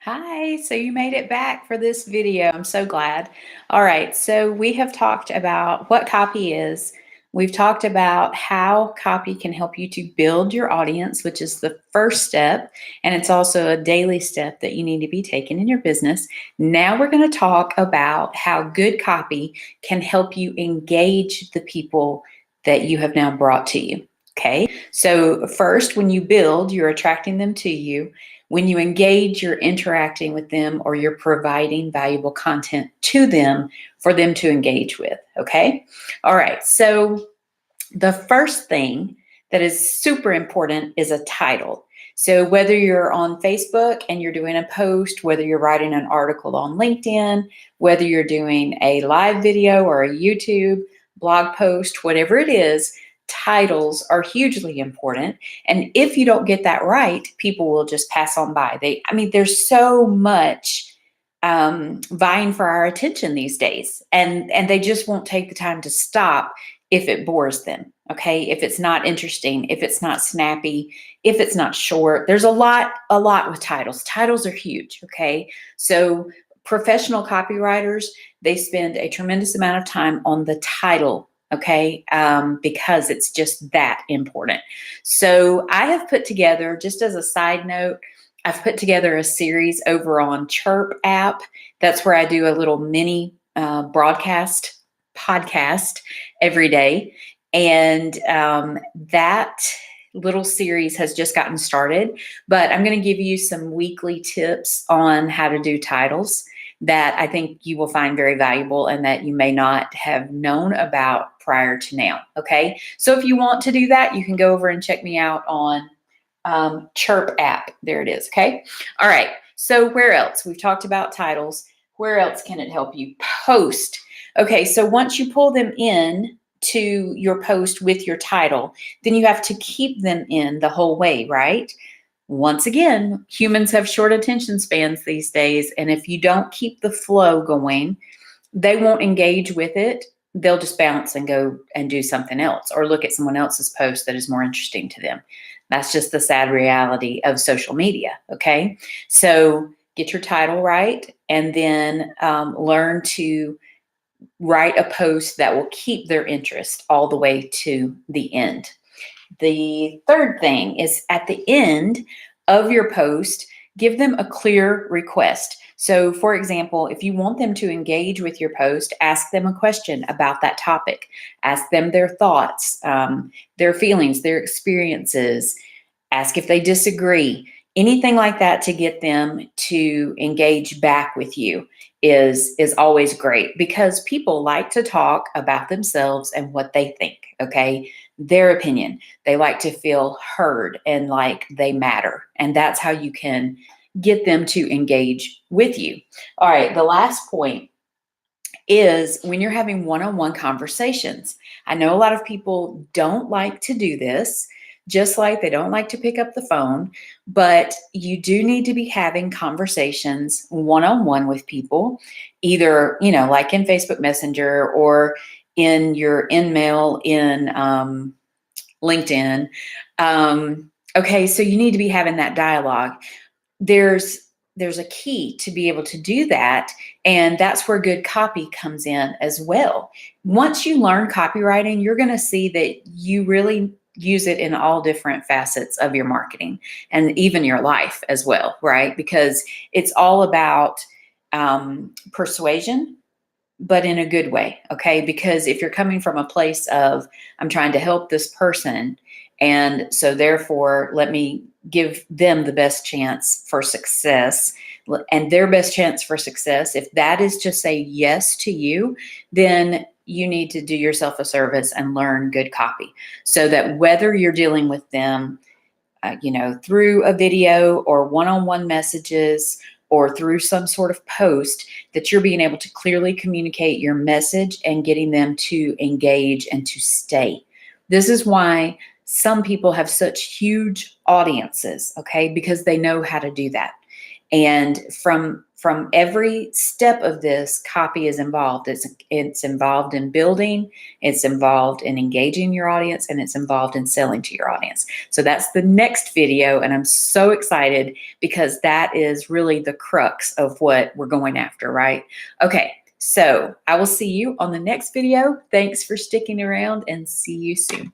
Hi, so you made it back for this video. I'm so glad. All right, so we have talked about what copy is. We've talked about how copy can help you to build your audience, which is the first step, and it's also a daily step that you need to be taking in your business. Now we're going to talk about how good copy can help you engage the people that you have now brought to you. Okay, so first, when you build, you're attracting them to you. When you engage, you're interacting with them or you're providing valuable content to them for them to engage with. Okay. All right. So the first thing that is super important is a title. So whether you're on Facebook and you're doing a post, whether you're writing an article on LinkedIn, whether you're doing a live video or a YouTube blog post, whatever it is, titles are hugely important. And if you don't get that right, people will just pass on by. There's so much vying for our attention these days, and they just won't take the time to stop if it bores them. Okay, if it's not interesting, if it's not snappy, if it's not short. There's a lot with titles. Titles are huge. Okay, so professional copywriters, they spend a tremendous amount of time on the title. Okay, because it's just that important. So I have put together, just as a side note, I've put together a series over on Chirp app. That's where I do a little mini broadcast podcast every day. And that little series has just gotten started, but I'm going to give you some weekly tips on how to do titles that I think you will find very valuable and that you may not have known about prior to now. Okay. So if you want to do that, you can go over and check me out on Chirp app. There it is. Okay. All right. So where else? We've talked about titles. Where else can it help you? Post. Okay. So once you pull them in to your post with your title, then you have to keep them in the whole way, right? Once again, humans have short attention spans these days. And if you don't keep the flow going, they won't engage with it. They'll just bounce and go and do something else or look at someone else's post that is more interesting to them. That's just the sad reality of social media. Okay. So get your title right and then learn to write a post that will keep their interest all the way to the end. The third thing is at the end of your post, give them a clear request. So, for example, if you want them to engage with your post, ask them a question about that topic. Ask them their thoughts, their feelings, their experiences. Ask if they disagree. Anything like that to get them to engage back with you is always great because people like to talk about themselves and what they think. Okay, their opinion. They like to feel heard and like they matter. And that's how you can get them to engage with you. All right, the last point is when you're having one-on-one conversations. I know a lot of people don't like to do this, just like they don't like to pick up the phone, but you do need to be having conversations one-on-one with people, either, like in Facebook Messenger or in your InMail in LinkedIn. Okay, so you need to be having that dialogue. There's a key to be able to do that, and that's where good copy comes in as well. Once you learn copywriting, you're going to see that you really use it in all different facets of your marketing and even your life as well, right? Because it's all about persuasion, but in a good way, okay? Because if you're coming from a place of, I'm trying to help this person, and so therefore, let me give them the best chance for success, and their best chance for success, if that is to say yes to you, then you need to do yourself a service and learn good copy so that whether you're dealing with them, through a video or one-on-one messages or through some sort of post, that you're being able to clearly communicate your message and getting them to engage and to stay. This is why some people have such huge audiences, okay, because they know how to do that. And from every step of this, copy is involved. It's involved in building, it's involved in engaging your audience, and it's involved in selling to your audience. So that's the next video, and I'm so excited because that is really the crux of what we're going after, right? Okay, so I will see you on the next video. Thanks for sticking around, and see you soon.